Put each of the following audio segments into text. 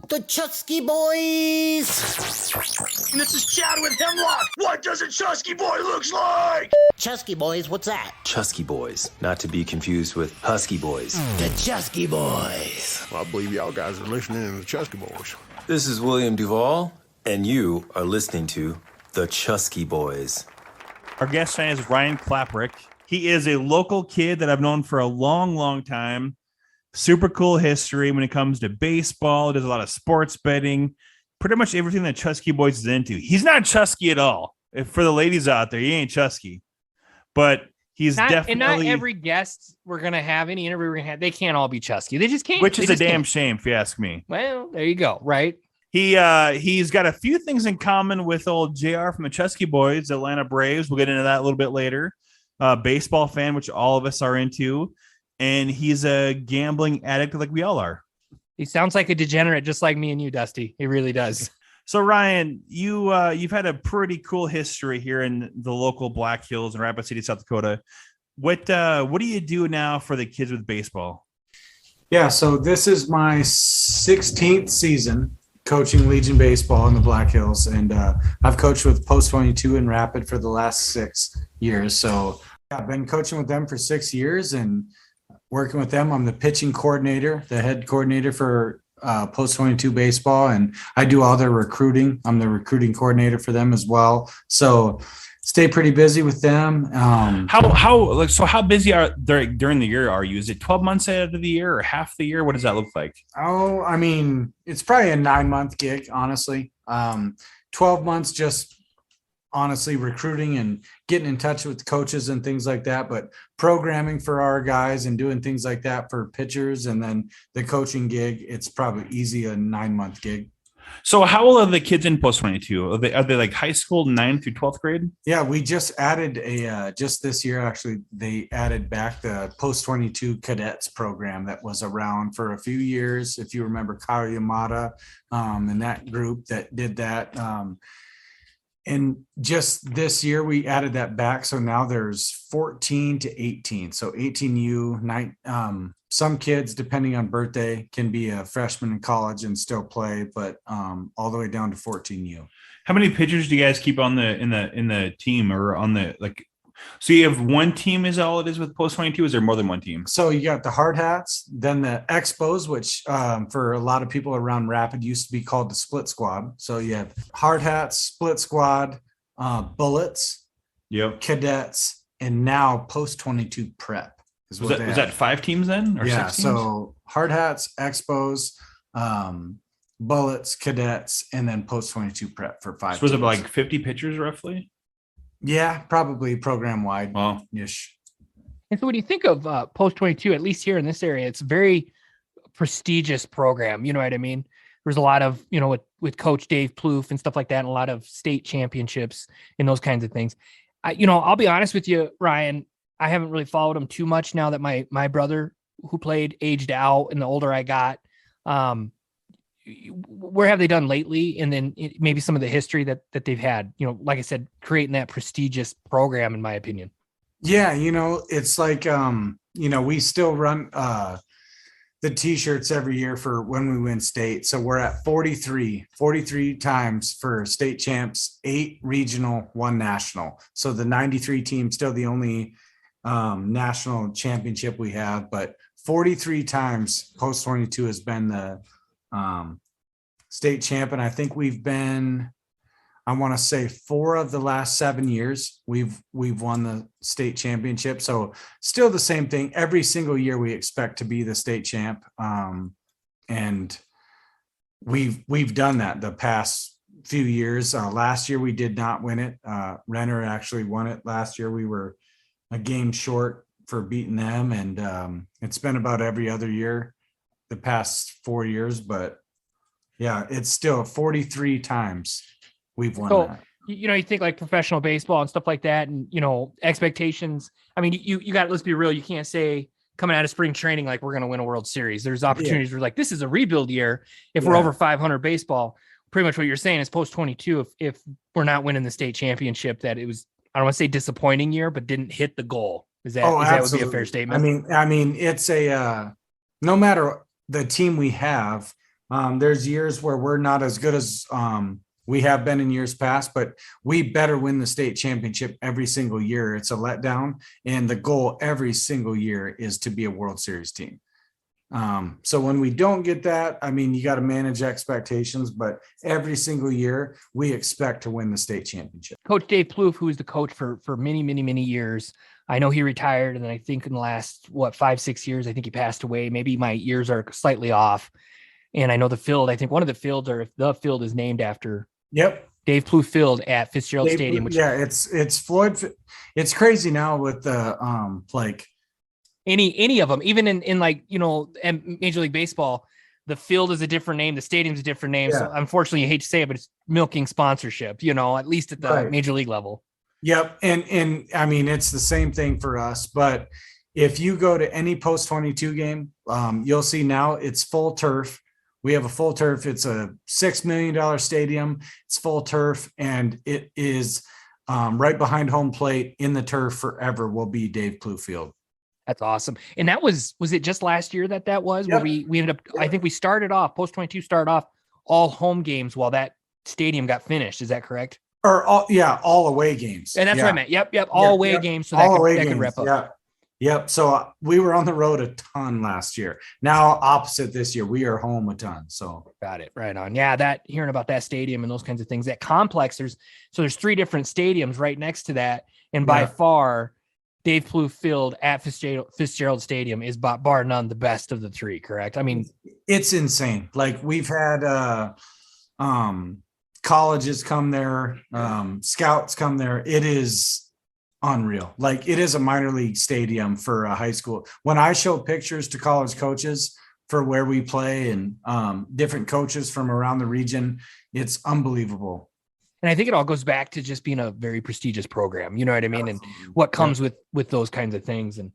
The Chusky Boys! This is Chad with Hemlock. What does a Chusky Boy looks like? Chusky Boys, what's that? Chusky Boys, not to be confused with Husky Boys. The Chusky Boys. I believe y'all guys are listening to the Chusky Boys. This is William Duvall, and you are listening to the Chusky Boys. Our guest tonight is Ryan Klapperich. He is a local kid that I've known for a long, long time. Super cool history when it comes to baseball. Does a lot of sports betting. Pretty much everything that Chusky Boys is into. He's not Chusky at all. If for the ladies out there, he ain't Chusky. But he's definitely... And not every guest we're going to have, any interview we're going to have, they can't all be Chusky. They just can't. Which is a damn shame, if you ask me. Well, there you go, right? He's got a few things in common with old JR from the Chusky Boys, Atlanta Braves. We'll get into that a little bit later. Baseball fan, which all of us are into. And he's a gambling addict like we all are. He sounds like a degenerate, just like me and you, Dusty. He really does. So, Ryan, you've had a pretty cool history here in the local Black Hills in Rapid City, South Dakota. What do you do now for the kids with baseball? Yeah, so this is my 16th season coaching Legion baseball in the Black Hills, and I've coached with Post 22 and Rapid for the last 6 years. So I've been coaching with them for 6 years and working with them. I'm the pitching coordinator, the head coordinator for Post 22 baseball, and I do all their recruiting. I'm the recruiting coordinator for them as well. So stay pretty busy with them. How busy are during the year are you? Is it 12 months out of the year or half the year? What does that look like? Oh, I mean, it's probably a 9-month gig, honestly. 12 months just honestly recruiting and getting in touch with coaches and things like that, but programming for our guys and doing things like that for pitchers, and then the coaching gig, it's probably easy a 9-month gig. So how old are the kids in Post 22? Are they like high school, 9th through 12th grade? Yeah, we just added just this year, actually, they added back the Post 22 Cadets program that was around for a few years. If you remember Kyle Yamada and that group that did that. And just this year, we added that back. So now there's 14 to 18. So 18U, some kids, depending on birthday, can be a freshman in college and still play, but all the way down to 14U. How many pitchers do you guys keep on in the team, or on the like? So you have one team is all it is with Post 22? Is there more than one team? So you got the hard hats, then the Expos, which for a lot of people around Rapid used to be called the split squad. So you have hard hats, split squad, bullets, cadets, and now Post 22 prep. Was that 5 teams then? Or yeah, 6 teams? So hard hats, Expos, bullets, cadets, and then Post 22 prep for 5. So was it like 50 pitchers roughly? Yeah, probably program wide. Wow. Ish. And so when you think of Post 22, at least here in this area, it's a very prestigious program. You know what I mean? There's a lot of, with Coach Dave Plouffe and stuff like that, and a lot of state championships and those kinds of things. I'll be honest with you, Ryan, I haven't really followed him too much now that my brother who played aged out, and the older I got. Where have they done lately? And then maybe some of the history that they've had, like I said, creating that prestigious program, in my opinion. Yeah. It's like, we still run the t-shirts every year for when we win state. So we're at 43 times for state champs, 8 regional, 1 national. So the 93 team, still the only national championship we have, but 43 times Post 22 has been the state champ, and I think we've been, I want to say 4 of the last 7 years we've won the state championship. So still the same thing every single year, we expect to be the state champ, and we've done that the past few years. Last year we did not win it. Renner actually won it last year. We were a game short for beating them, and it's been about every other year the past 4 years, but yeah, it's still 43 times we've won that. You think like professional baseball and stuff like that, and expectations. I mean, you got, let's be real, you can't say coming out of spring training like we're going to win a World Series. There's opportunities where like this is a rebuild year. If we're over 500 baseball, pretty much what you're saying is Post 22. If we're not winning the state championship, that it was, I don't want to say disappointing year, but didn't hit the goal. Is that would be a fair statement? I mean, it's a no matter the team we have, There's years where we're not as good as we have been in years past, but we better win the state championship every single year. It's a letdown. And the goal every single year is to be a World Series team. So when we don't get that, I mean, you got to manage expectations, but every single year we expect to win the state championship. Coach Dave Plouffe, who was the coach for many, many, many years. I know he retired, and then I think in the last 5-6 years, I think he passed away. Maybe my years are slightly off. And I know the field, I think one of the fields, or if the field is named after Dave Plouffe Field at Fitzgerald Stadium. Which it's Floyd. It's crazy now with the like any of them, even in like, Major League Baseball, the field is a different name, the stadium's a different name. Yeah. So unfortunately, you hate to say it, but it's milking sponsorship, at least at the Major League level. Yep. And I mean, it's the same thing for us, but if you go to any post 22 game, you'll see now it's full turf. We have a full turf. It's a $6 million stadium. It's full turf, and it is right behind home plate in the turf forever will be Dave Plouffe Field. That's awesome. And that was it just last year that was where we ended up, I think we started off, post 22 started off all home games while that stadium got finished. Is that correct? Or all away games. And that's what I meant. Yep. All away games. So that could wrap up. Yep. So we were on the road a ton last year. Now opposite this year, we are home a ton. So got it. Right on. Yeah. Hearing about that stadium and those kinds of things, that complex, there's 3 different stadiums right next to that. And by far, Dave Plouffe Field at Fitzgerald Stadium is bar none the best of the 3, correct? I mean, it's insane. Like we've had colleges come there, scouts come there. It is unreal. Like it is a minor league stadium for a high school. When I show pictures to college coaches for where we play and different coaches from around the region, it's unbelievable. And I think it all goes back to just being a very prestigious program. You know what I mean? And what comes with those kinds of things. And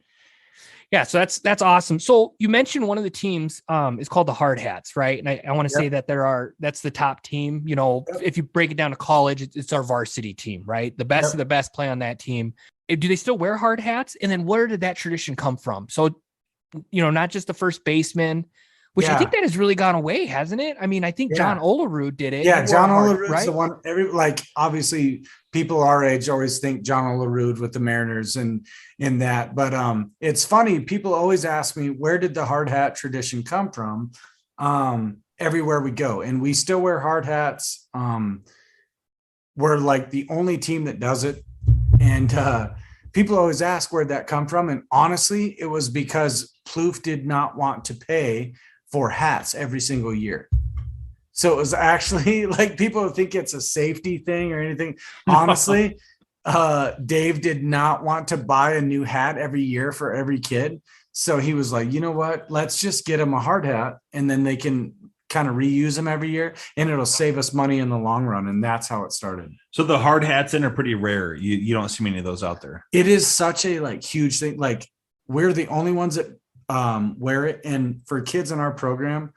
yeah, so that's awesome. So you mentioned one of the teams is called the Hard Hats, right? And I want to say that that's the top team. If you break it down to college, it's our varsity team, right? The best of the best play on that team. Do they still wear hard hats? And then where did that tradition come from? So, not just the first baseman, which I think that has really gone away, hasn't it? I mean, I think John Olerud did it. Yeah, John Olerud's the one. Obviously, people our age always think John Olerud with the Mariners and in that. But it's funny. People always ask me, where did the hard hat tradition come from? Everywhere we go, and we still wear hard hats. We're like the only team that does it, and people always ask where'd that come from. And honestly, it was because Plouffe did not want to pay for hats every single year. So it was actually like people think it's a safety thing or anything. Honestly, Dave did not want to buy a new hat every year for every kid. So he was like, you know what, let's just get them a hard hat and then they can kind of reuse them every year and it'll save us money in the long run. And that's how it started. So the hard hats are pretty rare. You don't see many of those out there. It is such a huge thing. Like we're the only ones that wear it. And for kids in our program,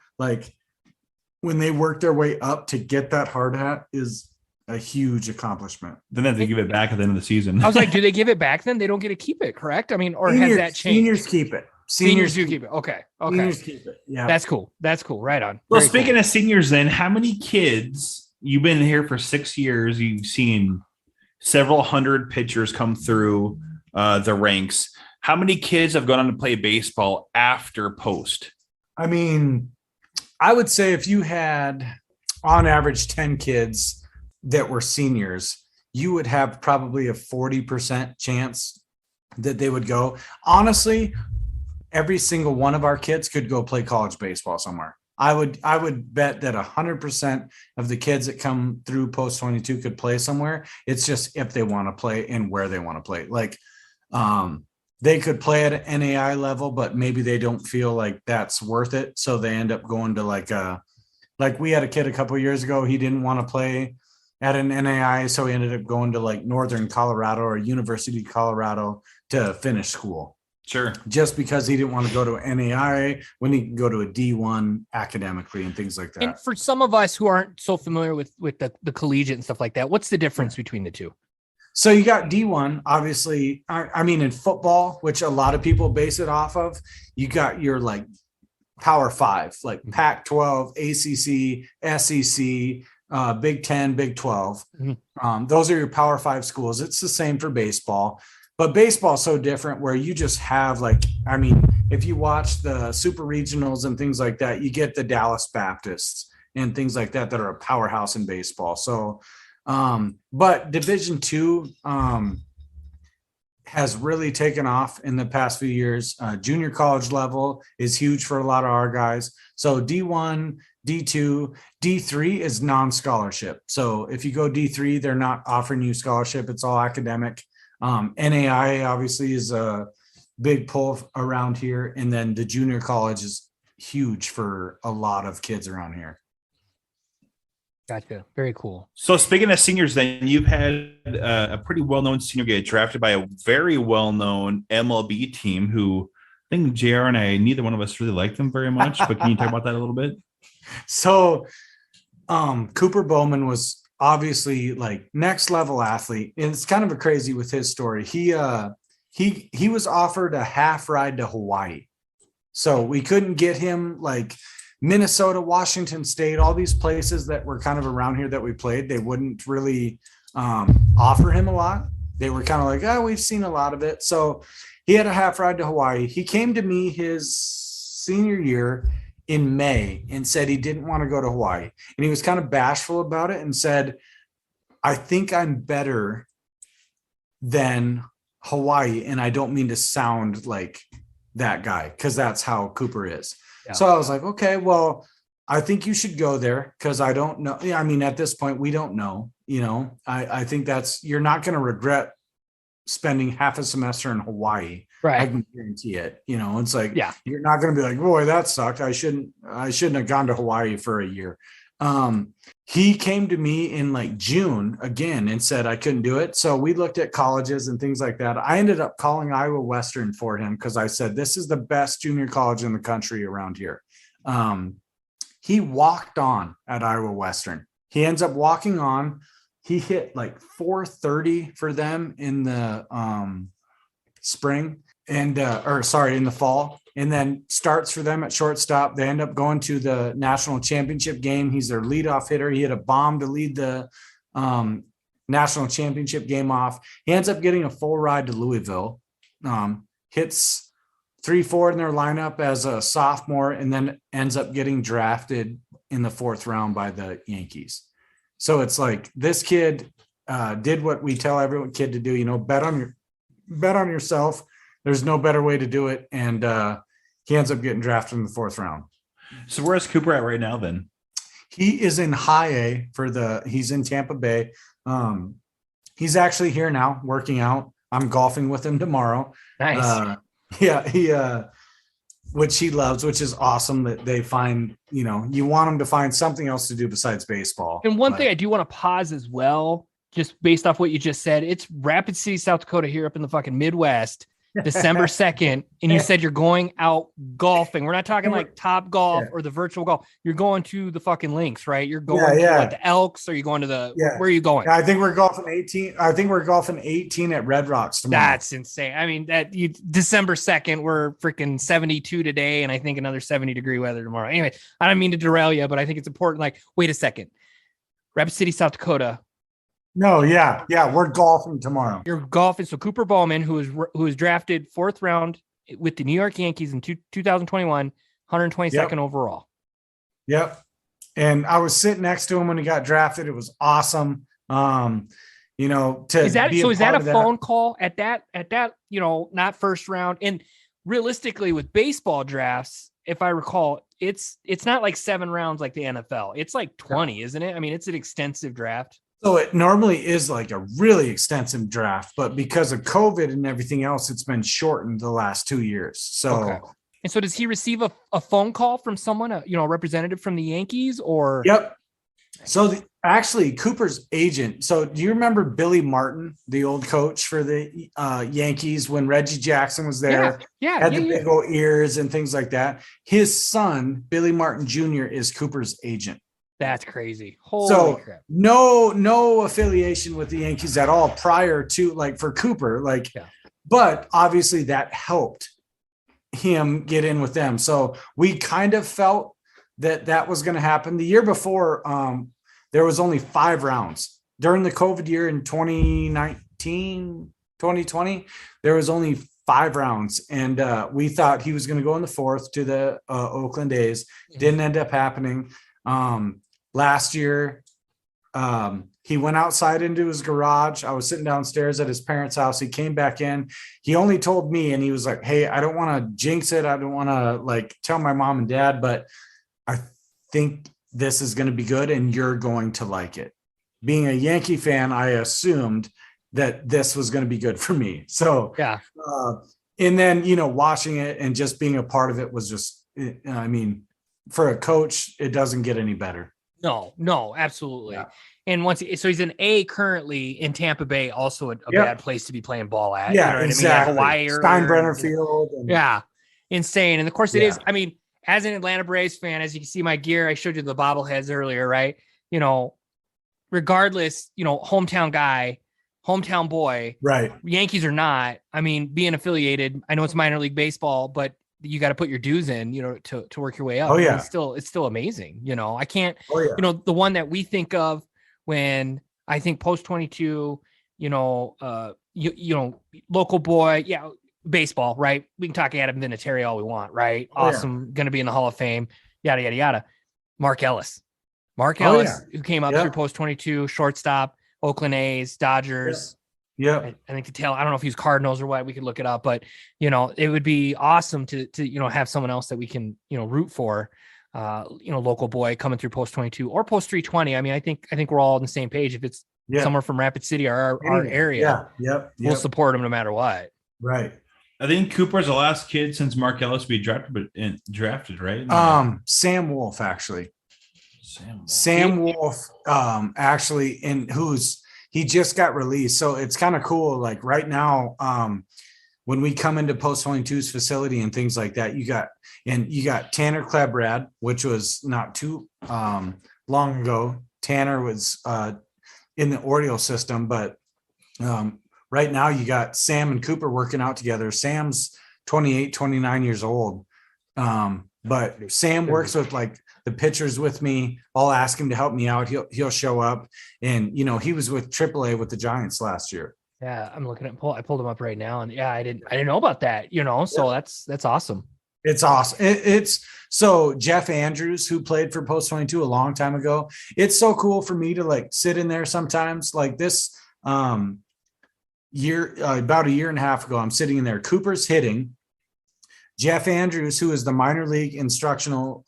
when they work their way up to get that hard hat is a huge accomplishment. Then they have to give it back at the end of the season. I was like, do they give it back then? They don't get to keep it, correct? I mean, or has that changed? Seniors keep it. Seniors do keep it. Okay. Seniors keep it. Yeah. That's cool. Right on. Well, speaking of seniors then, how many kids, you've been here for 6 years, you've seen several hundred pitchers come through the ranks. How many kids have gone on to play baseball after post? I mean, I would say if you had on average 10 kids that were seniors, you would have probably a 40% chance that they would go. Honestly, every single one of our kids could go play college baseball somewhere. I would bet that 100% of the kids that come through post 22 could play somewhere. It's just if they want to play and where they want to play. They could play at an NAI level, but maybe they don't feel like that's worth it. So they end up going to like we had a kid a couple of years ago. He didn't want to play at an NAI. So he ended up going to Northern Colorado or University of Colorado to finish school. Sure. Just because he didn't want to go to an NAI when he can go to a D1 academically and things like that. And for some of us who aren't so familiar with the collegiate and stuff like that, what's the difference between the two? So you got D1, obviously. I mean, in football, which a lot of people base it off of, you got your Power Five, like Pac-12, ACC, SEC, Big 10, Big 12. Those are your Power Five schools. It's the same for baseball, but baseball is so different where you just have if you watch the super regionals and things like that, you get the Dallas Baptists and things like that are a powerhouse in baseball. So, but Division II has really taken off in the past few years. Junior college level is huge for a lot of our guys. So D1, D2, D3 is non-scholarship. So if you go D3, they're not offering you scholarship. It's all academic. NAIA obviously is a big pull around here. And then the junior college is huge for a lot of kids around here. Gotcha. Very cool. So speaking of seniors, then you've had a pretty well-known senior get drafted by a very well-known MLB team who I think JR and I, neither one of us really like them very much, but can you talk about that a little bit? So Cooper Bowman was obviously like next level athlete. And it's kind of a crazy with his story. He was offered a half ride to Hawaii. So we couldn't get him like Minnesota, Washington State, all these places that were kind of around here that we played. They wouldn't really offer him a lot. They were kind of like, oh, we've seen a lot of it. So he had a half ride to Hawaii. He came to me his senior year in May and said he didn't want to go to Hawaii. And he was kind of bashful about it and said, I think I'm better than Hawaii. And I don't mean to sound like that guy, because that's how Cooper is. Yeah. So I was like, okay, well, I think you should go there because I don't know. I mean, at this point, we don't know. I think you're not going to regret spending half a semester in Hawaii. Right. I can guarantee it. It's like, yeah, you're not going to be like, boy, that sucked. I shouldn't have gone to Hawaii for a year. He came to me in like June again and said I couldn't do it. So we looked at colleges and things like that. I ended up calling Iowa Western for him because I said, this is the best junior college in the country around here. He walked on at Iowa Western. He ends up walking on. He hit like 430 for them in the spring in the fall, and then starts for them at shortstop. They end up going to the national championship game. He's their leadoff hitter. He hit a bomb to lead the national championship game off. He ends up getting a full ride to Louisville, hits 3-4 in their lineup as a sophomore, and then ends up getting drafted in the 4th round by the Yankees. So it's like this kid did what we tell every kid to do, bet on yourself. There's no better way to do it. And he ends up getting drafted in the 4th round. So where's Cooper at right now then? He is in high A he's in Tampa Bay. He's actually here now working out. I'm golfing with him tomorrow. Nice. Which he loves, which is awesome that they find, you want him to find something else to do besides baseball. And one thing I do want to pause as well, just based off what you just said, it's Rapid City, South Dakota here up in the fucking Midwest, December 2nd. And you said you're going out golfing. We're not talking like Top Golf or the virtual golf. You're going to the fucking links, right? You're going to what, the Elks? Or are you going to where are you going? Yeah, I think we're golfing 18. I think we're golfing 18 at Red Rocks tomorrow. That's insane. I mean, December 2nd, we're freaking 72 today. And I think another 70-degree weather tomorrow. Anyway, I don't mean to derail you, but I think it's important. Like, wait a second. Rapid City, South Dakota. No, yeah, we're golfing tomorrow. You're golfing. So Cooper Bowman, who was drafted 4th round with the New York Yankees in 2021, 122nd overall. Yep. And I was sitting next to him when he got drafted. It was awesome. Is that a phone call at that, not first round? And realistically with baseball drafts, if I recall, it's not like 7 rounds like the NFL. It's like 20, isn't it? I mean, it's an extensive draft. So it normally is like a really extensive draft, but because of COVID and everything else, it's been shortened the last 2 years. So, okay. And so does he receive a phone call from someone, a representative from the Yankees or? Yep. So actually Cooper's agent. So do you remember Billy Martin, the old coach for the Yankees when Reggie Jackson was there? Yeah. Had the big old ears and things like that. His son, Billy Martin Jr., is Cooper's agent. That's crazy. Holy crap. No affiliation with the Yankees at all prior to for Cooper, but obviously that helped him get in with them. So we kind of felt that was going to happen. The year before, there was only 5 rounds. During the COVID year in 2019, 2020, there was only 5 rounds. And we thought he was going to go in the 4th to the Oakland A's. Didn't end up happening. Last year, he went outside into his garage. I was sitting downstairs at his parents' house. He came back in. He only told me, and he was like, "Hey, I don't want to jinx it. I don't want to like tell my mom and dad, but I think this is going to be good and you're going to like it." Being a Yankee fan, I assumed that this was going to be good for me. So, Yeah. And then, watching it and just being a part of it was just, I mean, for a coach, it doesn't get any better. No, absolutely. Yeah. And so he's an A currently in Tampa Bay, also a bad place to be playing ball at. Yeah, you know what exactly. I mean? Hawaii or Steinbrenner Field. Yeah. Insane. And of course it is. I mean, as an Atlanta Braves fan, as you can see my gear, I showed you the bobbleheads earlier, right? Regardless, hometown guy, hometown boy, right? Yankees or not. I mean, being affiliated, I know it's minor league baseball, but you got to put your dues in, to work your way up. Oh yeah. It's still amazing. I can't, oh, yeah. The one that we think of when I think post 22, local boy. Yeah. Baseball, right? We can talk Adam Vinatieri all we want, right? Awesome. Going to be in the Hall of Fame, yada, yada, yada. Mark Ellis, who came up through post 22, shortstop, Oakland A's, Dodgers. Yeah. I think I don't know if he's Cardinals or what, we could look it up, but it would be awesome to have someone else that we can, root for, local boy coming through post 22 or post 320. I mean, I think we're all on the same page. If it's somewhere from Rapid City or our area, we'll support him no matter what. Right. I think Cooper's the last kid since Mark Ellis be drafted, right? Sam Wolf, actually. Sam Wolf, actually, and he just got released. So it's kind of cool. Like right now, when we come into Post 22's facility and things like that, you got Tanner Klapperich, which was not too long ago. Tanner was in the Oriole system, but right now you got Sam and Cooper working out together. Sam's 28, 29 years old. But Sam works with like the pitchers with me. I'll ask him to help me out. He'll show up, and he was with AAA with the Giants last year. Yeah, I'm looking at I pulled him up right now, and I didn't know about that. So that's awesome. It's awesome. It's so Jeff Andrews, who played for Post 22 a long time ago. It's so cool for me to like sit in there sometimes. Like this year, about a year and a half ago, I'm sitting in there. Cooper's hitting. Jeff Andrews, who is the minor league instructional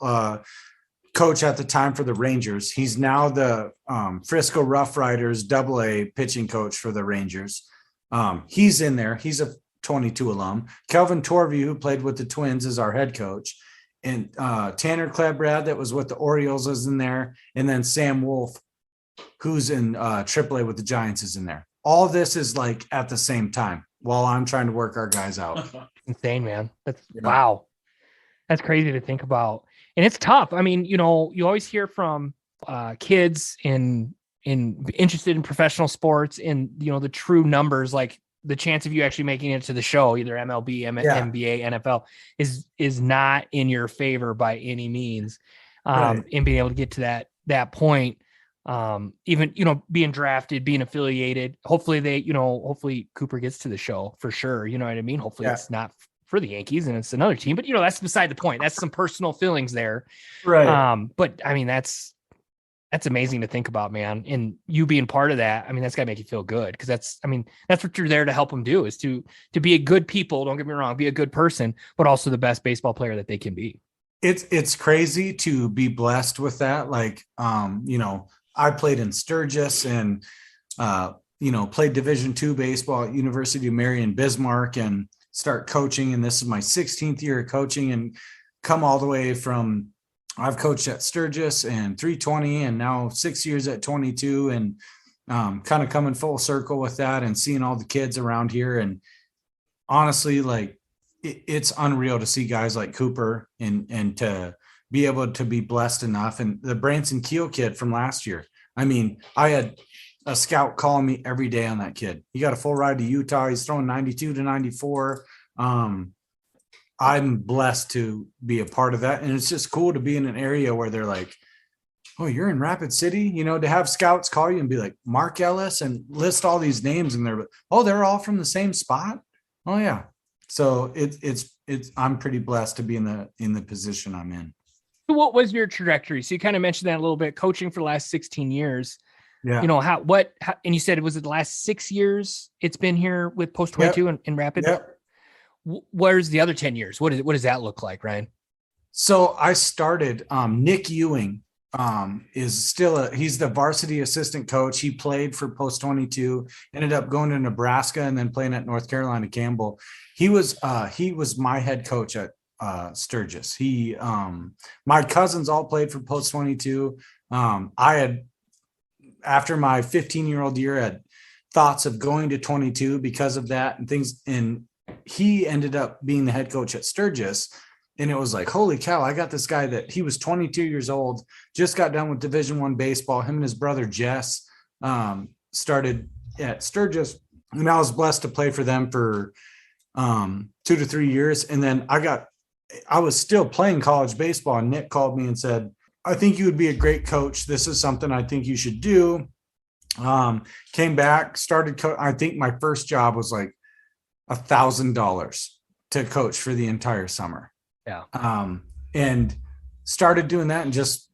coach at the time for the Rangers. He's now the Frisco Rough Riders AA pitching coach for the Rangers. He's in there. He's a 22 alum. Kelvin Torvey, who played with the Twins, is our head coach. And Tanner Klapperich, that was with the Orioles, is in there. And then Sam Wolf, who's in AAA with the Giants, is in there. All of this is like at the same time while I'm trying to work our guys out. Insane, man. That's wow. That's crazy to think about. And it's tough. I mean, you always hear from kids interested in professional sports and, the true numbers, like the chance of you actually making it to the show, either MLB, NBA, NFL is not in your favor by any means. And being able to get to that point, even, being drafted, being affiliated, hopefully Cooper gets to the show for sure. You know what I mean? Hopefully it's not for the Yankees and it's another team, but that's beside the point. That's some personal feelings there. Right. But I mean, that's amazing to think about, man. And you being part of that, I mean, that's gotta make you feel good. Cause that's what you're there to help them do, is to be a good people. Don't get me wrong, be a good person, but also the best baseball player that they can be. It's crazy to be blessed with that. Like, I played in Sturgis and, played Division II baseball at University of Marion Bismarck and start coaching. And this is my 16th year of coaching, and come all the way from, I've coached at Sturgis and 320 and now 6 years at 22, and kind of coming full circle with that and seeing all the kids around here. And honestly, like it's unreal to see guys like Cooper and to be able to be blessed enough. And the Branson Keel kid from last year, I mean, I had a scout calling me every day on that kid. He got a full ride to Utah. He's throwing 92 to 94. I'm blessed to be a part of that. And it's just cool to be in an area where they're like, oh, you're in Rapid City, you know, to have scouts call you and be like Mark Ellis and list all these names and they're all from the same spot. Oh yeah. So it's I'm pretty blessed to be in the position I'm in. What was your trajectory? So you kind of mentioned that a little bit, coaching for the last 16 years. Yeah. You know, how, and you said, was it the last 6 years it's been here with Post 22 in Rapid? Yep. Where's the other 10 years? What does that look like, Ryan? So I started, Nick Ewing is still he's the varsity assistant coach. He played for Post 22, ended up going to Nebraska and then playing at North Carolina Campbell. He was my head coach at Sturgis. My cousins all played for Post 22. I had, after my 15-year-old year, had thoughts of going to 22 because of that and things. And he ended up being the head coach at Sturgis. And it was like, holy cow, I got this guy that he was 22 years old, just got done with Division I baseball. Him and his brother, Jess, started at Sturgis. And I was blessed to play for them for 2 to 3 years. And then I was still playing college baseball. And Nick called me and said, I think you would be a great coach. This is something I think you should do. Came back, started. I think my first job was like $1,000 to coach for the entire summer. Yeah. And started doing that and just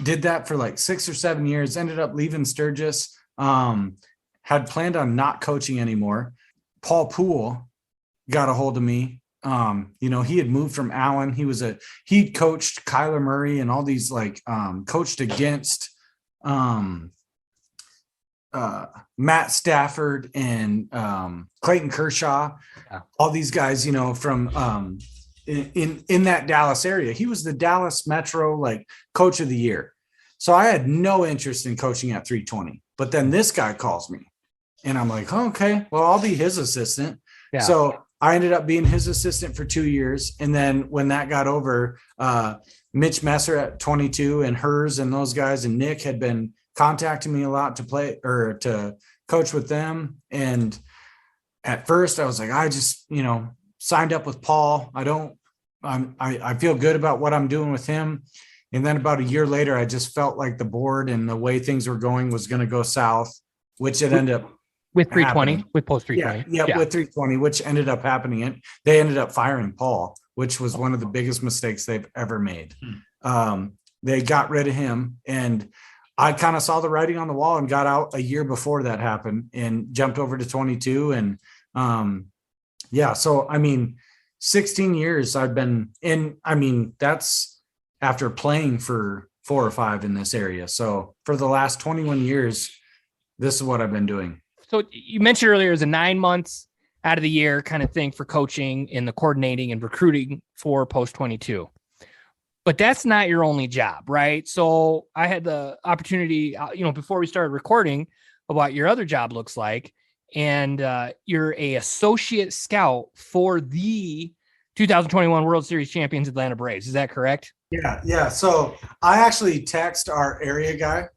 did that for like 6 or 7 years, ended up leaving Sturgis, had planned on not coaching anymore. Paul Poole got a hold of me. You know, he had moved from Allen. He'd coached Kyler Murray and all these coached against, Matt Stafford and, Clayton Kershaw, all these guys, you know, from, in that Dallas area. He was the Dallas Metro coach of the year. So I had no interest in coaching at 320, but then this guy calls me and I'm like, oh, okay, well, I'll be his assistant. Yeah. So I ended up being his assistant for 2 years. And then when that got over, Mitch Messer at 22 and hers and those guys and Nick had been contacting me a lot to play or to coach with them. And at first I was like, I just, you know, signed up with Paul. I feel good about what I'm doing with him. And then about a year later, I just felt like the board and the way things were going was going to go south, which it ended up with 320, happening. with Post 320. Yeah, with 320, which ended up happening. And they ended up firing Paul, which was one of the biggest mistakes they've ever made. They got rid of him, and I kind of saw the writing on the wall and got out a year before that happened and jumped over to 22. And so, I mean, 16 years I've been in. I mean, that's after playing for 4 or 5 in this area. So for the last 21 years, this is what I've been doing. So you mentioned earlier, it was a 9 months out of the year kind of thing for coaching and the coordinating and recruiting for Post 22. But that's not your only job, right? So I had the opportunity, before we started recording, about your other job looks like. And you're a associate scout for the 2021 World Series champions Atlanta Braves. Is that correct? Yeah. So I actually text our area guy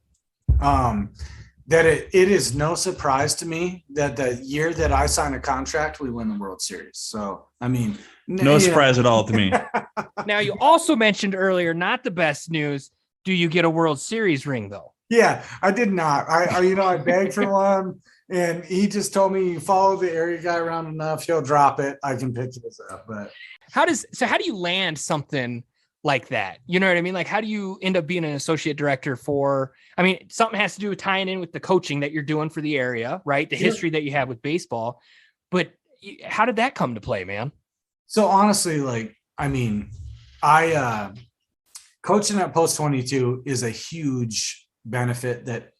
that it is no surprise to me that the year that I sign a contract, we win the World Series. So, I mean, no surprise at all to me. Now, you also mentioned earlier, not the best news. Do you get a World Series ring though? Yeah, I did not. I begged for one. And he just told me, you follow the area guy around enough, he'll drop it. I can pick this up. But how do you land something like that? You know what I mean? Like, how do you end up being an associate director for, I mean, something has to do with tying in with the coaching that you're doing for the area, right? The history that you have with baseball. But how did that come to play, man? So honestly, coaching at Post 22 is a huge benefit that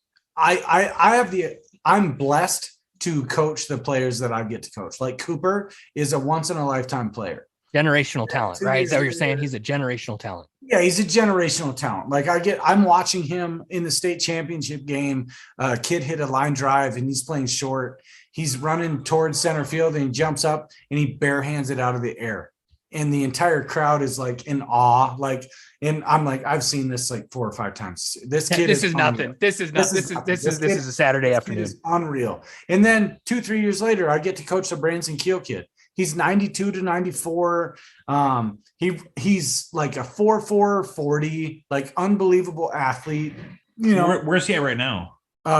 I'm blessed to coach the players that I get to coach. Like Cooper is a once in a lifetime player. Generational talent, right? Is that what you're saying? He's a generational talent. Yeah, he's a generational talent. Like I'm watching him in the state championship game. Kid hit a line drive and he's playing short. He's running towards center field and he jumps up and he bare hands it out of the air. And the entire crowd is like in awe. And I'm like, I've seen this like 4 or 5 times. This kid is nothing. This is a Saturday afternoon. Is unreal. And then 2-3 years later, I get to coach the Branson Keel kid. He's 92 to 94. He's like a 4.4 40, like unbelievable athlete. You know, where's he at right now?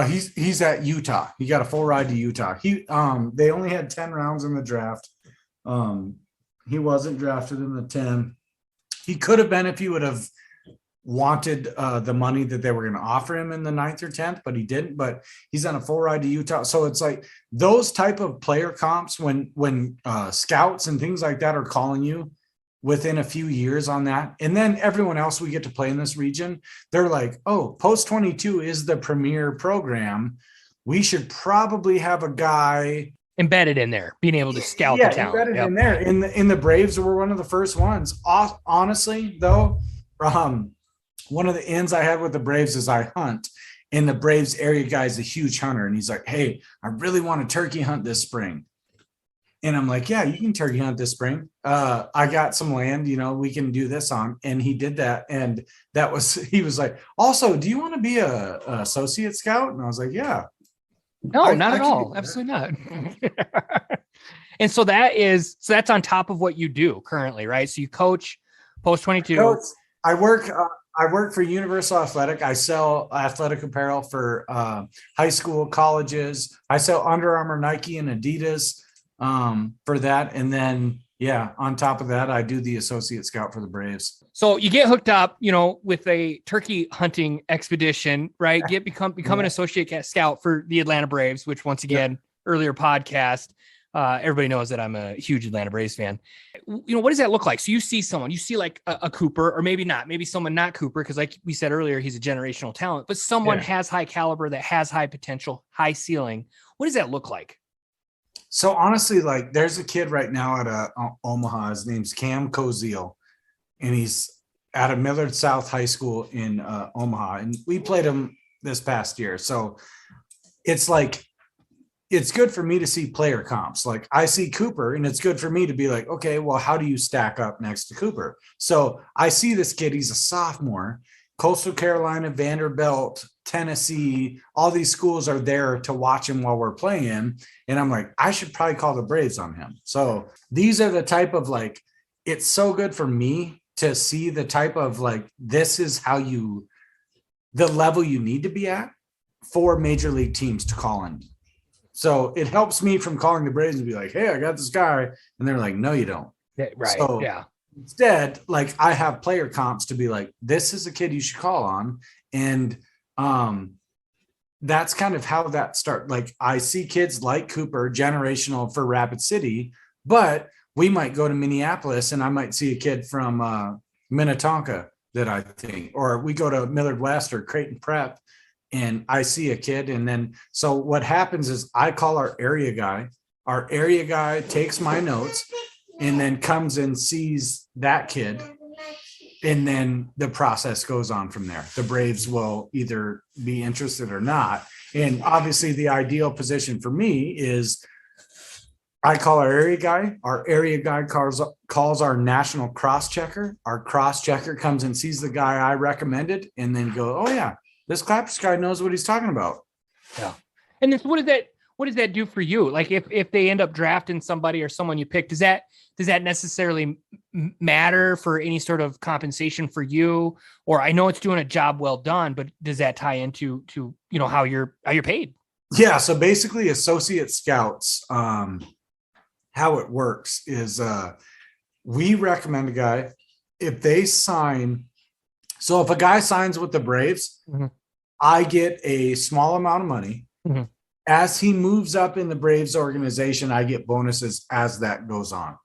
He's at Utah. He got a full ride to Utah. They only had 10 rounds in the draft. He wasn't drafted in the 10. He could have been if he would have wanted the money that they were going to offer him in the 9th or 10th, but he didn't. But he's on a full ride to Utah. So it's like those type of player comps when scouts and things like that are calling you within a few years on that. And then everyone else we get to play in this region, they're like, oh, Post 22 is the premier program. We should probably have a guy embedded in there, being able to scout the talent. Embedded in there. In the Braves were one of the first ones. Honestly, though, one of the ends I had with the Braves is I hunt, and the Braves area guy is a huge hunter, and he's like, hey, I really want to turkey hunt this spring. And I'm like, yeah, you can turkey hunt this spring. I got some land, we can do this on. And he did that. And he was like, also, do you want to be a associate scout? And I was like, yeah. No, not at all. Absolutely not. And so that's on top of what you do currently, right? So you coach Post 22. I work for Universal Athletic. I sell athletic apparel for high school, colleges. I sell Under Armour, Nike, and Adidas for that. And then, on top of that, I do the associate scout for the Braves. So you get hooked up, with a turkey hunting expedition, right? Become an associate scout for the Atlanta Braves, which once again, earlier podcast, everybody knows that I'm a huge Atlanta Braves fan. What does that look like? So you see like a Cooper, or maybe not, maybe someone not Cooper, because like we said earlier, he's a generational talent, but someone has high caliber, that has high potential, high ceiling. What does that look like? So honestly, like there's a kid right now at Omaha. His name's Cam Koziel, and he's at a Millard South High School in Omaha, and we played him this past year. So it's like, it's good for me to see player comps. Like I see Cooper, and it's good for me to be like, okay, well, how do you stack up next to Cooper? So I see this kid, he's a sophomore, Coastal Carolina, Vanderbilt, Tennessee, all these schools are there to watch him while we're playing. And I'm like, I should probably call the Braves on him. So these are the type of like, it's so good for me to see the type of like, this is the level you need to be at for major league teams to call in. So it helps me from calling the Braves and be like, hey, I got this guy. And they're like, no, you don't. Yeah, right. So instead, like I have player comps to be like, this is a kid you should call on. And that's kind of how that starts. Like I see kids like Cooper, generational for Rapid City, but we might go to Minneapolis and I might see a kid from Minnetonka that I think, or we go to Millard West or Creighton Prep and I see a kid. And then, so what happens is I call our area guy takes my notes and then comes and sees that kid. And then the process goes on from there. The Braves will either be interested or not. And obviously the ideal position for me is I call our area guy. Our area guy calls our national cross-checker. Our cross-checker comes and sees the guy I recommended and then go, oh yeah, this Klapperich guy knows what he's talking about. Yeah. And then what does that do for you? Like if they end up drafting somebody or someone you pick, does that necessarily matter for any sort of compensation for you? Or I know it's doing a job well done, but does that tie into how you're paid? Yeah. So basically associate scouts, how it works is we recommend a guy if they sign. So if a guy signs with the Braves, mm-hmm. I get a small amount of money. Mm-hmm. As he moves up in the Braves organization, I get bonuses as that goes on.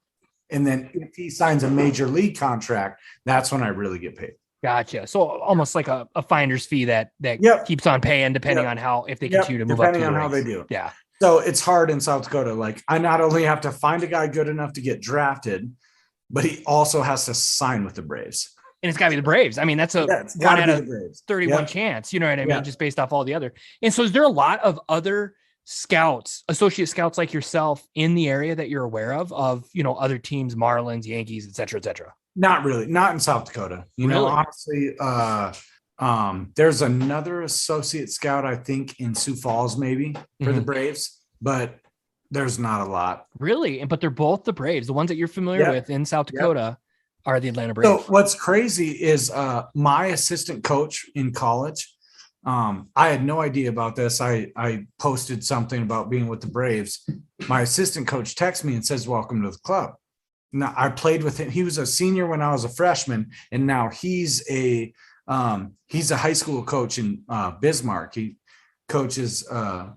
And then if he signs a major league contract, that's when I really get paid. Gotcha. So almost like a finder's fee that keeps on paying depending on how, if they continue to move up. Depending on how they do. Yeah. So it's hard in South Dakota. Like I not only have to find a guy good enough to get drafted, but he also has to sign with the Braves. And it's got to be the Braves. I mean, that's a 1 out of 31 chance, you know what I mean? Just based off all the other. And so is there a lot of other scouts, associate scouts like yourself in the area that you're aware of other teams, Marlins, Yankees, et cetera, et cetera? Not really. Not in South Dakota. You know, honestly, there's another associate scout, I think in Sioux Falls, maybe for the Braves, but There's not a lot. Really? But they're both the Braves. The ones that you're familiar Yeah. with in South Dakota are the Atlanta Braves. So what's crazy is my assistant coach in college. I had no idea about this. I posted something about being with the Braves. My assistant coach texts me and says, "Welcome to the club." Now I played with him. He was a senior when I was a freshman, and now he's a high school coach in Bismarck. He coaches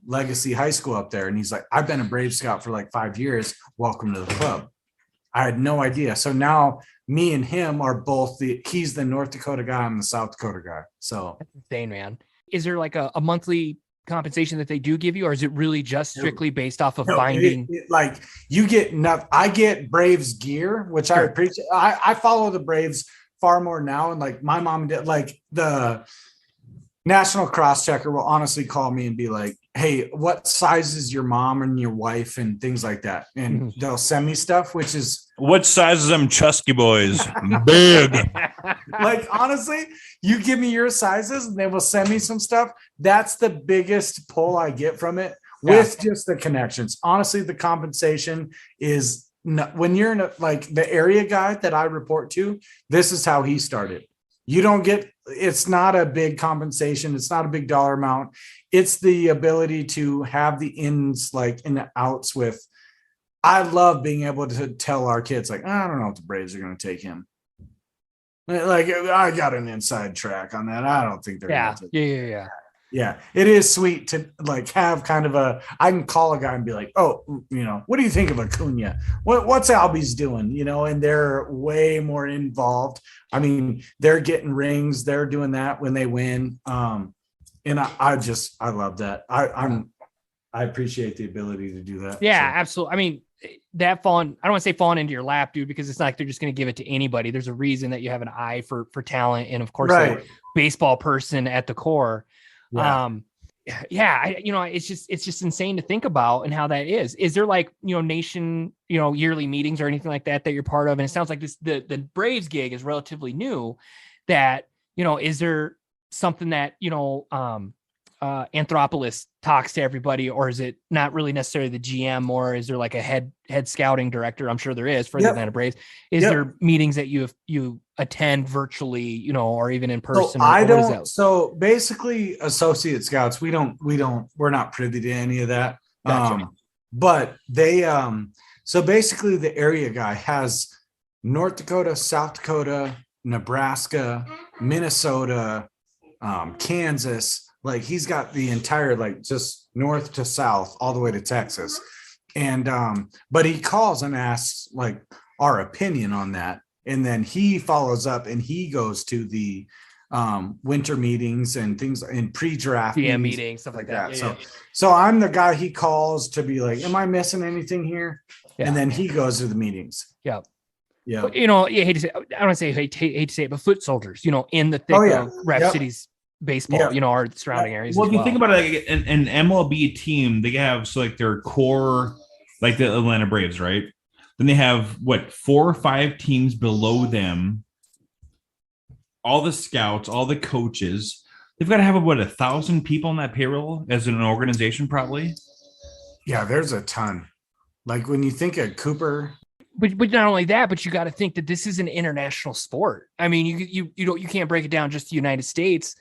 Legacy High School up there, and he's like, "I've been a Brave Scout for like 5 years. Welcome to the club." I had no idea. So now me and him are both he's the North Dakota guy, I'm the South Dakota guy. So that's insane, man. Is there like a monthly compensation that they do give you, or is it really just strictly based off of finding? Like you get enough. I get Braves gear, which I appreciate. I follow the Braves far more now. And like my mom did, like the national cross checker will honestly call me and be like, "Hey, what size is your mom and your wife," and things like that. And they'll send me stuff, which is What size is them Chusky Boys? Big. like, honestly, you give me your sizes and they will send me some stuff. That's the biggest pull I get from it with just the connections. Honestly, the compensation is not, when you're in like the area guy that I report to, this is how he started. You don't get, it's not a big compensation. It's not a big dollar amount. It's the ability to have the ins like in the outs with. I love being able to tell our kids, like, I don't know if the Braves are going to take him. Like, I got an inside track on that. I don't think they're going to take him. Yeah. It is sweet to like have kind of I can call a guy and be like, "Oh, what do you think of Acuna? What's Albie's doing?" And they're way more involved. I mean, they're getting rings. They're doing that when they win. And I love that. I appreciate the ability to do that. Yeah, absolutely. I mean, I don't want to say falling into your lap, dude, because it's not like they're just going to give it to anybody. There's a reason that you have an eye for talent. And of course, a baseball person at the core. It's just insane to think about and how that is. Is there like, nation, yearly meetings or anything like that you're part of? And it sounds like the Braves gig is relatively new that, is there something that, Anthropoulos talks to everybody, or is it not really necessarily the GM, or is there like a head scouting director? I'm sure there is for the Atlanta Braves. Is there meetings that you attend virtually, or even in person? So basically associate scouts, we're not privy to any of that. Gotcha. But they, so basically the area guy has North Dakota, South Dakota, Nebraska, Minnesota, Kansas. Like he's got the entire, like just north to south, all the way to Texas. And, but he calls and asks like our opinion on that. And then he follows up and he goes to the winter meetings and things in pre-draft meetings, stuff like that. So I'm the guy he calls to be like, "Am I missing anything here?" Yeah. And then he goes to the meetings. Yeah. Yeah. But, hate to say, I don't want to say hate to say it, but foot soldiers, in the thick of Rep City's baseball, our surrounding areas. Well, if you think about it, like an MLB team, they have like their core, like the Atlanta Braves, right? Then they have 4 or 5 teams below them. All the scouts, all the coaches. They've got to have 1,000 people on that payroll as an organization, probably. Yeah, there's a ton. Like when you think of Cooper. But not only that, but you got to think that this is an international sport. I mean, you can't break it down just the United States.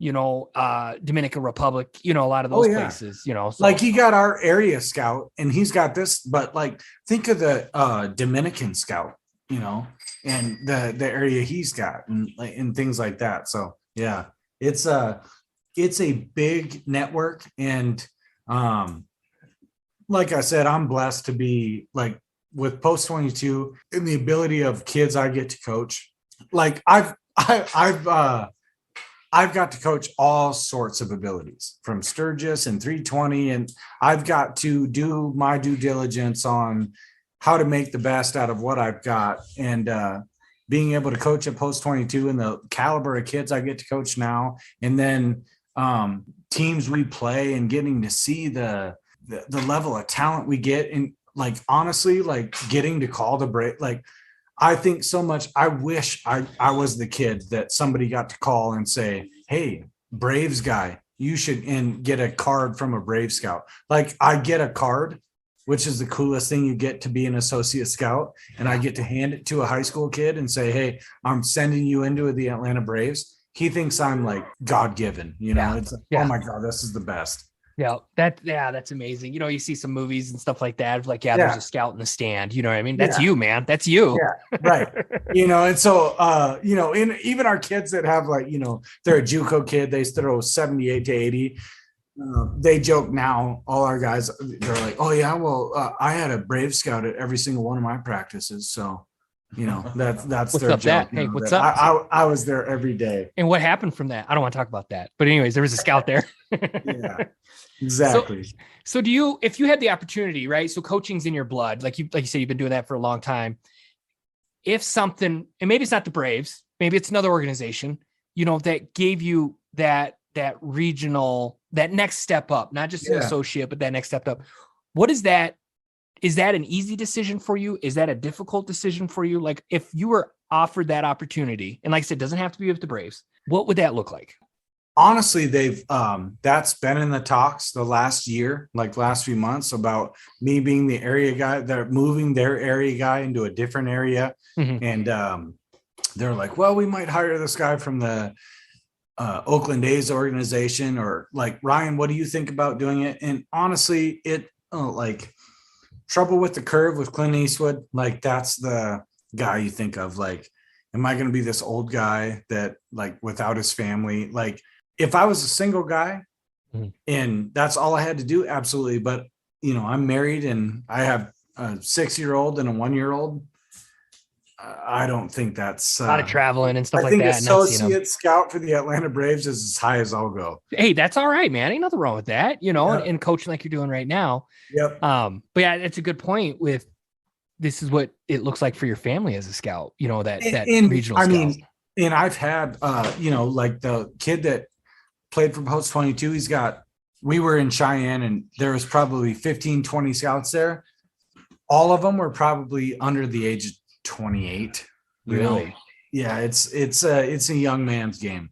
Dominican Republic, a lot of those places, so. Like he got our area scout and he's got this, but like think of the Dominican scout, and the area he's got and things like that. So yeah, it's a big network. And like I said, I'm blessed to be like with Post 22 and the ability of kids I get to coach. Like I've got to coach all sorts of abilities from Sturgis and 320. And I've got to do my due diligence on how to make the best out of what I've got. And being able to coach at Post 22 and the caliber of kids I get to coach now. And then teams we play and getting to see the level of talent we get. And like, honestly, like getting to call the break, like, I think so much. I wish I was the kid that somebody got to call and say, "Hey, Braves guy, you should," and get a card from a Brave Scout. Like I get a card which is the coolest thing you get to be an associate scout. And I get to hand it to a high school kid and say, hey, I'm sending you into the Atlanta Braves. He thinks I'm like God-given, it's like, oh my God, this is the best. Yeah, that's amazing. You see some movies and stuff like that. Like, there's a scout in the stand. You know what I mean? That's you, man. That's you. Yeah, right. And so, even our kids that have they're a JUCO kid, they throw 78 to 80. They joke now, all our guys, they're like, oh yeah, well, I had a Brave scout at every single one of my practices. So, that's what's their up, joke. Hey, what's up? I was there every day. And what happened from that? I don't want to talk about that. But anyways, there was a scout there. Yeah, exactly. So if you had the opportunity, right? So coaching's in your blood, like you said, you've been doing that for a long time. If something, and maybe it's not the Braves, maybe it's another organization, that gave you that regional, that next step up, not just an associate, but that next step up. What is that? Is that an easy decision for you? Is that a difficult decision for you? Like, if you were offered that opportunity, and like I said, it doesn't have to be with the Braves, what would that look like? Honestly, they've that's been in the talks the last year, like last few months, about me being the area guy. They're moving their area guy into a different area. Mm-hmm. And they're like, well, we might hire this guy from the Oakland A's organization, or like, Ryan, what do you think about doing it? And honestly, like Trouble with the Curve with Clint Eastwood, like that's the guy you think of. Like, am I going to be this old guy that like without his family? Like, if I was a single guy and that's all I had to do, absolutely. But I'm married and I have a 6-year-old and a 1-year-old. I don't think that's a lot of traveling and stuff I like think that. Associate scout for the Atlanta Braves is as high as I'll go. Hey, that's all right, man. Ain't nothing wrong with that, and coaching like you're doing right now. Yep. But yeah, it's a good point. With this is what it looks like for your family as a scout. That regional. I mean, and I've had like the kid that played for Post 22. We were in Cheyenne and there was probably 15, 20 scouts there. All of them were probably under the age of 28. Really? Yeah, it's a young man's game.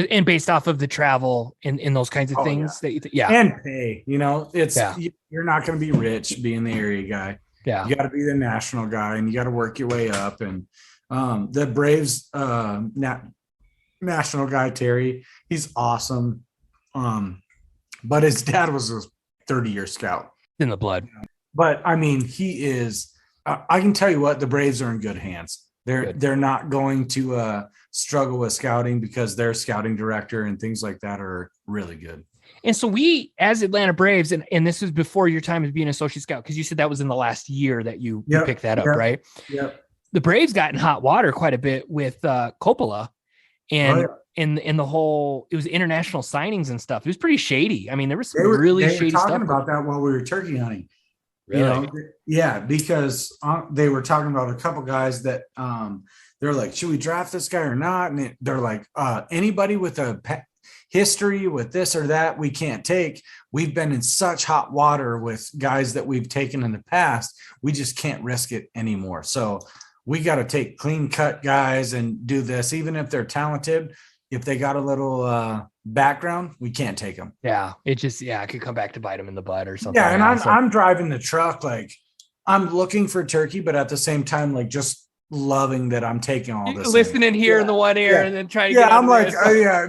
And based off of the travel and those kinds of things and pay, you're not going to be rich being the area guy. Yeah, you got to be the national guy and you got to work your way up. And the Braves national guy, Terry, he's awesome. But his dad was a 30-year scout in the blood. But I mean, he is. I can tell you what, the Braves are in good hands. They're not going to struggle with scouting because their scouting director and things like that are really good. And so we, as Atlanta Braves, and this was before your time as being an associate scout, because you said that was in the last year that you picked that up, right? Yeah. The Braves got in hot water quite a bit with Coppola, and in the whole, it was international signings and stuff. It was pretty shady. I mean, there was some really shady stuff. Talking about that while we were turkey hunting. Really? Because they were talking about a couple guys that they're like, should we draft this guy or not? And they're like, anybody with a history with this or that, we can't take. We've been in such hot water with guys that we've taken in the past. We just can't risk it anymore. So we got to take clean cut guys and do this, even if they're talented. If they got a little background, we can't take them. Yeah, it could come back to bite them in the butt or something. Yeah, and I'm driving the truck, like I'm looking for turkey, but at the same time, like just loving that I'm taking all this. Listening here in the one ear and then trying to get I'm like,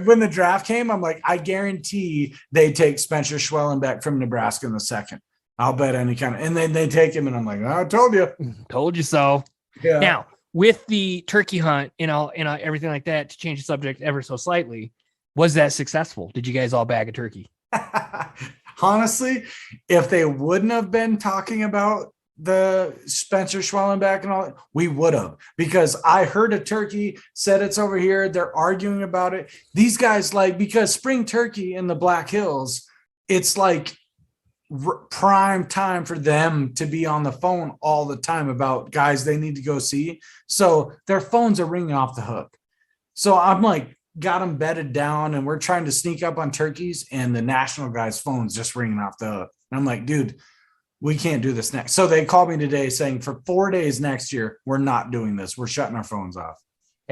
when the draft came, I'm like, I guarantee they take Spencer Schwellenbeck from Nebraska in the second. I'll bet any kind of, and then they take him, and I'm like, I told you. Told you so. Yeah. Now, with the turkey hunt and everything like that, to change the subject ever so slightly, was that successful? Did you guys all bag a turkey? Honestly, if they wouldn't have been talking about the Spencer Schwellenbeck and all that, we would have, because I heard a turkey, said it's over here. They're arguing about it. These guys because spring turkey in the Black Hills, it's like prime time for them to be on the phone all the time about guys they need to go see. So their phones are ringing off the hook. So I'm like, got them bedded down, and we're trying to sneak up on turkeys, and the national guy's phone's just ringing off the hook. And I'm like, dude, we can't do this next. So they called me today saying for 4 days next year, we're not doing this. We're shutting our phones off.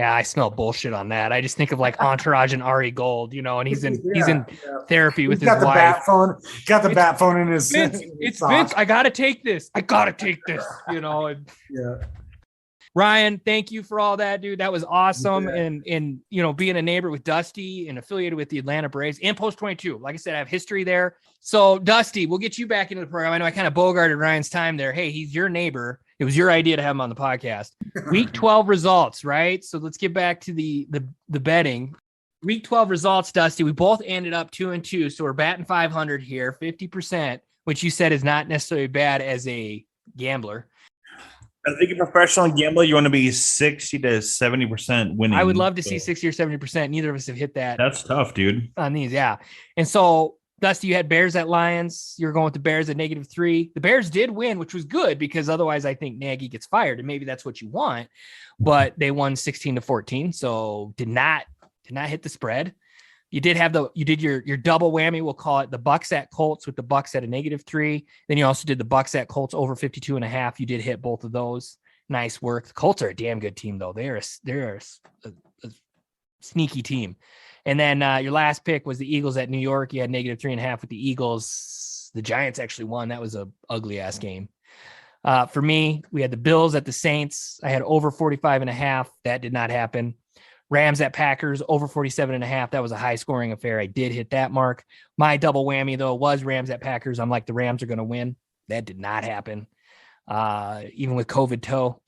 Yeah, I smell bullshit on that. I just think of like Entourage and Ari Gold, and he's in therapy with He's got his the wife. bat phone. Got the bat phone in his. It's Vince. I gotta take this. And, Yeah. Ryan, thank you for all that, dude. That was awesome. And being a neighbor with Dusty and affiliated with the Atlanta Braves and Post 22. Like I said, I have history there. So Dusty, we'll get you back into the program. I know I kind of bogarted Ryan's time there. Hey, he's your neighbor. It was your idea to have him on the podcast. Week 12 results, right? So let's get back to the betting. Week 12 results, Dusty. We both ended up 2-2. So we're batting 500 here, 50%, which you said is not necessarily bad as a gambler. I think a professional gambler, you want to be 60 to 70% winning. I would love to see 60 or 70%. Neither of us have hit that. That's tough, dude. On these, yeah. And so, Dusty, you had Bears at Lions. You're going with the Bears at -3. The Bears did win, which was good because otherwise I think Nagy gets fired, and maybe that's what you want. But they won 16-14, so did not hit the spread. You did your double whammy. We'll call it the Bucks at Colts with the Bucks at a -3. Then you also did the Bucks at Colts over 52.5. You did hit both of those. Nice work. The Colts are a damn good team though. They're a sneaky team. And then your last pick was the Eagles at New York. You had -3.5 with the Eagles. The Giants actually won. That was a ugly ass game. For me, we had the Bills at the Saints. I had over 45.5. That did not happen. Rams at Packers over 47.5. That was a high scoring affair. I did hit that mark. My double whammy though was Rams at Packers. I'm like, the Rams are going to win. That did not happen. Even with COVID toe.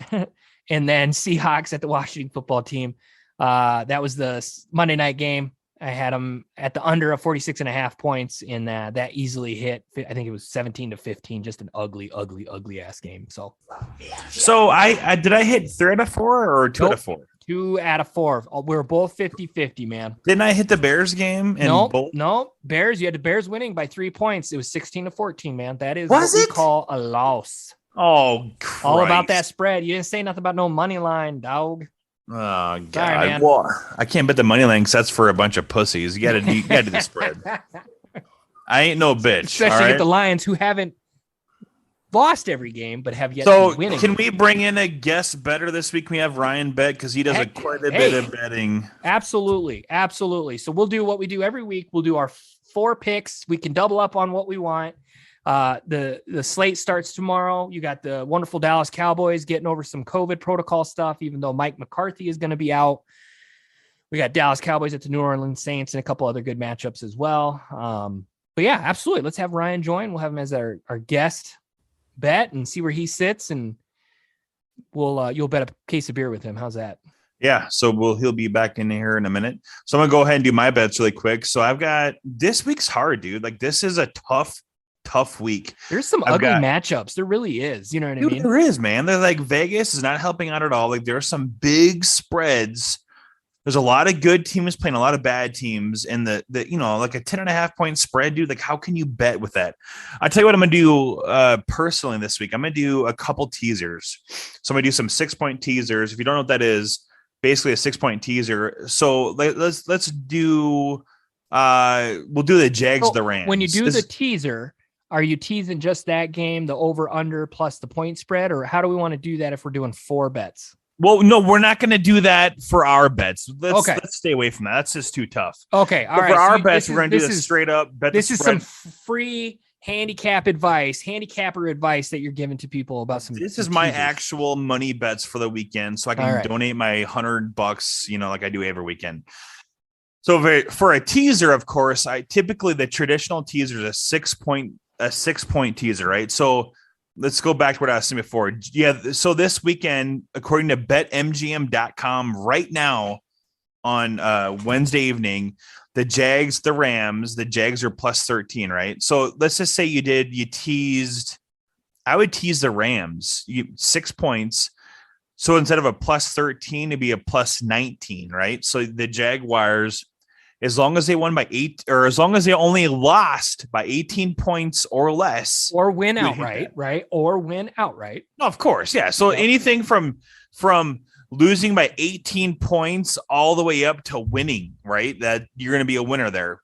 And then Seahawks at the Washington football team. That was the Monday night game. I had them at the under of 46.5 points in that easily hit. I think it was 17-15, just an ugly ass game. So I did I hit 3 out of 4 or 2 out of 4? 2 out of 4. We were both 50-50, man. Didn't I hit the Bears game? No. Bears. You had the Bears winning by 3 points. It was 16-14, man. That is what we call a loss. Oh, Christ. All about that spread. You didn't say nothing about no money line, dog. Oh, God. Sorry, man. Well, I can't bet the money line because that's for a bunch of pussies. You got to do the spread. I ain't no bitch. Especially with the Lions, who haven't lost every game, but have yet to be winning. Can we bring in a guest better this week? Can we have Ryan bet because he does quite a bit of betting. Absolutely. So we'll do what we do every week. We'll do our 4 picks. We can double up on what we want. The slate starts tomorrow. You got the wonderful Dallas Cowboys getting over some COVID protocol stuff, even though Mike McCarthy is going to be out. We got Dallas Cowboys at the New Orleans Saints and a couple other good matchups as well. But yeah, absolutely. Let's have Ryan join. We'll have him as our guest bet and see where he sits, and you'll bet a case of beer with him. How's that? Yeah, so he'll be back in here in a minute. So I'm gonna go ahead and do my bets really quick. So I've got this week's hard, dude. Like this is a tough week. There's some ugly matchups. There really is. You know what I mean? There is, man. They're like Vegas is not helping out at all. Like there are some big spreads. There's a lot of good teams playing a lot of bad teams, and the like a 10.5 point spread, dude. Like, how can you bet with that? I'll tell you what I'm gonna do personally this week. I'm gonna do a couple teasers. So I'm gonna do some 6-point teasers. If you don't know what that is, basically a 6-point teaser. So let's do we'll do the Jags, the Rams. When you do the teaser, are you teasing just that game, the over under plus the point spread, or how do we want to do that if we're doing 4 bets? Well, no, we're not going to do that for our bets. Let's stay away from that. That's just too tough. Okay, all right. For our bets, we're going to do this straight up bet. This is some free handicapper advice that you're giving to people about some. This is my actual money bets for the weekend, so I can donate my $100, like I do every weekend. So for a teaser, of course, typically the traditional teaser is a 6-point teaser, right? So let's go back to what I was saying before. Yeah. So this weekend, according to betmgm.com right now on Wednesday evening, the Jags, the Rams, the Jags are plus 13, right? So let's just say I would tease the Rams 6 points. So instead of a plus 13, it'd be a plus 19, right? So the Jaguars, as long as they won by 8, or as long as they only lost by 18 points or less, or win outright, right? Or win outright. No, of course, yeah. So anything from losing by 18 points all the way up to winning, right? That you're going to be a winner there.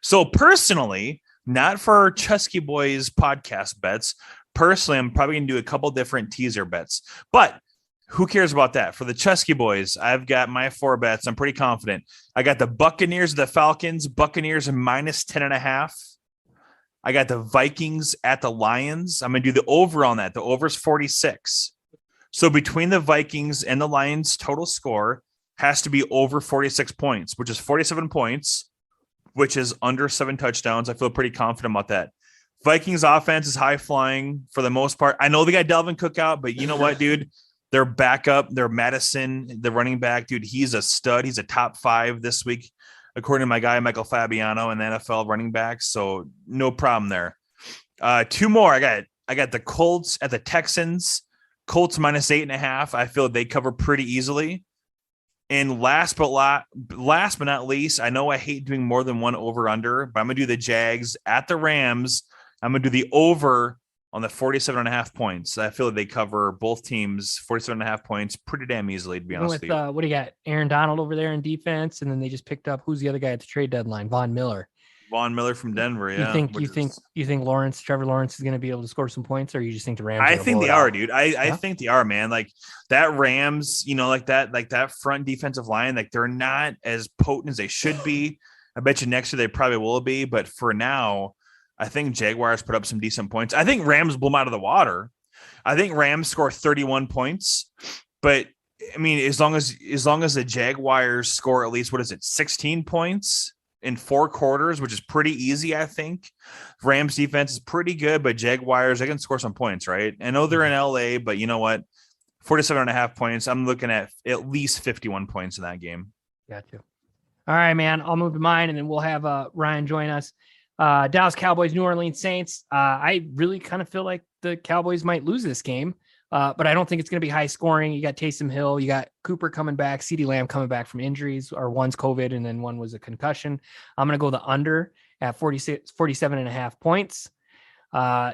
So personally, not for Chusky Boys podcast bets. Personally, I'm probably going to do a couple different teaser bets, but Who cares about that? For the Chusky Boys, I've got my 4 bets. I'm pretty confident. I got the Buccaneers, the Falcons. Buccaneers minus 10.5. I got the Vikings at the Lions. I'm going to do the over on that. The over is 46. So between the Vikings and the Lions, total score has to be over 46 points, which is 47 points, which is under 7 touchdowns. I feel pretty confident about that. Vikings offense is high flying for the most part. I know they got Dalvin Cook out, but you know what, dude? Their backup, their Madison, the running back, dude, he's a stud. He's a top 5 this week, according to my guy, Michael Fabiano, and the NFL running backs. So no problem there. 2 more. I got the Colts at the Texans. Colts minus 8.5. I feel they cover pretty easily. And last but not least, I know I hate doing more than one over under, but I'm going to do the Jags at the Rams. I'm going to do the over on the 47.5 points. I feel like they cover both teams 47.5 points pretty damn easily, to be honest with you. What do you got? Aaron Donald over there in defense, and then they just picked up who's the other guy at the trade deadline? Von Miller. Von Miller from Denver. Yeah. You think Trevor Lawrence is going to be able to score some points, or you just think the Rams? I think they are, dude. I think they are, man. Like that Rams, like that front defensive line, like they're not as potent as they should be. I bet you next year they probably will be, but for now, I think Jaguars put up some decent points. I think Rams blew them out of the water. I think Rams score 31 points, but I mean, as long as the Jaguars score at least 16 points in 4 quarters, which is pretty easy, I think. Rams defense is pretty good, but Jaguars, they can score some points, right? I know they're in LA, but you know what? 47.5 points. I'm looking at least 51 points in that game. Gotcha. All right, man. I'll move to mine, and then we'll have Ryan join us. Dallas Cowboys, New Orleans Saints. I really kind of feel like the Cowboys might lose this game, but I don't think it's going to be high scoring. You got Taysom Hill, you got Cooper coming back, CeeDee Lamb coming back from injuries, or one's COVID and then one was a concussion. I'm going to go the under at 47.5 points.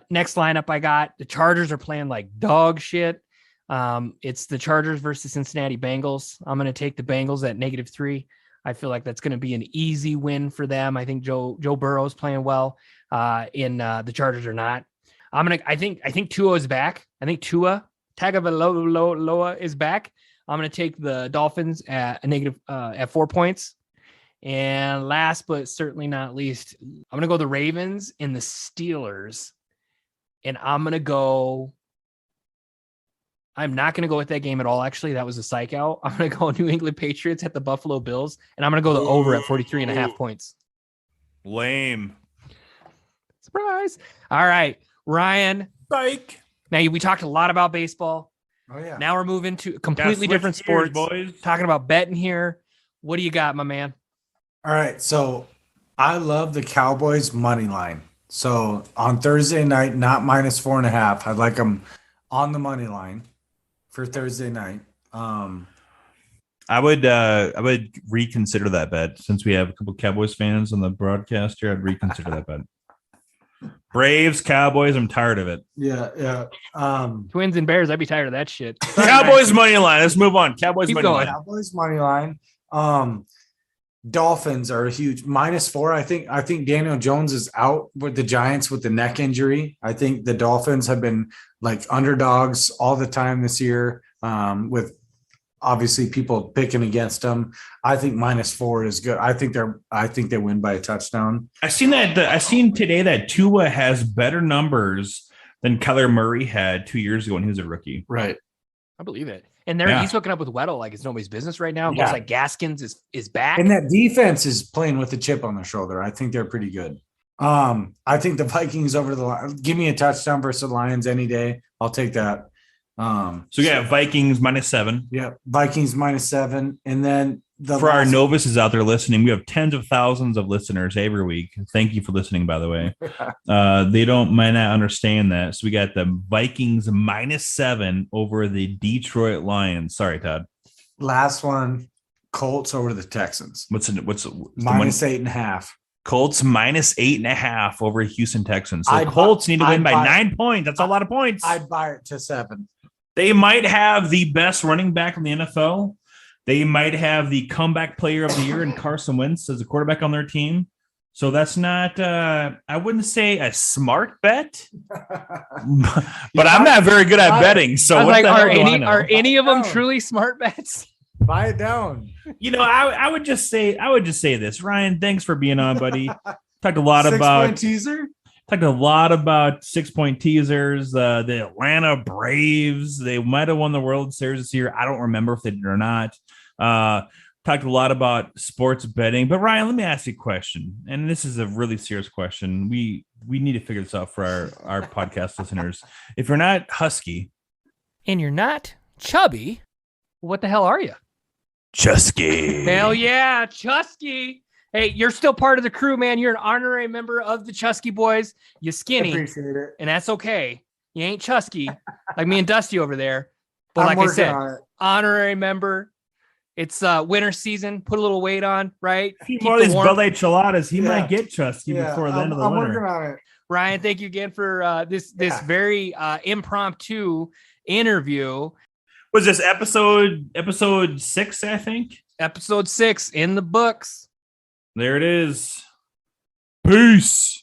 Next lineup I got, the Chargers are playing like dog shit. It's the Chargers versus Cincinnati Bengals. I'm going to take the Bengals at -3. I feel like that's going to be an easy win for them. I think Joe Burrow's playing well. The Chargers are not. I think Tua is back. I think Tua Tagovailoa is back. I'm going to take the Dolphins at at 4 points. And last but certainly not least, I'm going to go the Ravens and the Steelers. And I'm not going to go with that game at all. Actually, that was a psych out. I'm going to go New England Patriots at the Buffalo Bills, and I'm going to go the over at 43.5 points. Lame. Surprise. All right, Ryan. Psych. Now, we talked a lot about baseball. Oh, yeah. Now we're moving to completely different sports. Boys. Talking about betting here. What do you got, my man? All right. So I love the Cowboys money line. So on Thursday night, not -4.5. I'd like them on the money line for Thursday night. I would reconsider that bet since we have a couple Cowboys fans on the broadcast here. I'd reconsider that bet. Braves, Cowboys. I'm tired of it. Yeah. Twins and Bears. I'd be tired of that shit. Cowboys money line. Let's move on. Cowboys money line. Cowboys money line. Dolphins are a huge -4. I think Daniel Jones is out with the Giants with the neck injury. I think the Dolphins have been like underdogs all the time this year, with obviously people picking against them. I think -4 is good. I think they win by a touchdown. I seen today that Tua has better numbers than Kyler Murray had 2 years ago when he was a rookie. Right. I believe it. And he's hooking up with Weddle like it's nobody's business right now. It Yeah. looks like Gaskins is back. And that defense is playing with a chip on their shoulder. I think they're pretty good. I think the Vikings over the line. Give me a touchdown versus the Lions any day. I'll take that. So yeah, Vikings -7. Yeah, Vikings -7, and then for our novices out there listening, we have tens of thousands of listeners every week. Thank you for listening, by the way. They might not understand that. So we got the Vikings -7 over the Detroit Lions. Sorry, Todd. Last one, Colts over the Texans. What's -8.5. Colts -8.5 over Houston Texans. So Colts need to win by 9 points. That's a lot of points. I'd buy it to 7. They might have the best running back in the NFL. They might have the comeback player of the year in Carson Wentz as a quarterback on their team. So that's not, I wouldn't say a smart bet, but I'm not very good at betting. So I was what like, the hell do I know? are any of them truly smart bets? Buy it down. I would just say this. Ryan, thanks for being on, buddy. Talked a lot 6-point teaser. Talked a lot about 6-point teasers. The Atlanta Braves, they might have won the World Series this year. I don't remember if they did or not. Talked a lot about sports betting. But Ryan, let me ask you a question. And this is a really serious question. We need to figure this out for our podcast listeners. If you're not husky And you're not chubby, what the hell are you? Chusky. Hell yeah, Chusky. Hey, you're still part of the crew, man. You're an honorary member of the Chusky Boys. You skinny, Appreciate it. and that's okay. You ain't Chusky like me and Dusty over there. But I'm like I working said, on it. honorary member. It's winter season. Put a little weight on, right? A few Keep more of the these warmth. Bel Air Chiladas, he Yeah. might get Chusky before the end of the I'm winter. working on it. Ryan, thank you again for this Yeah. very impromptu interview. Was this episode 6, I think? Episode 6 in the books. There it is. Peace.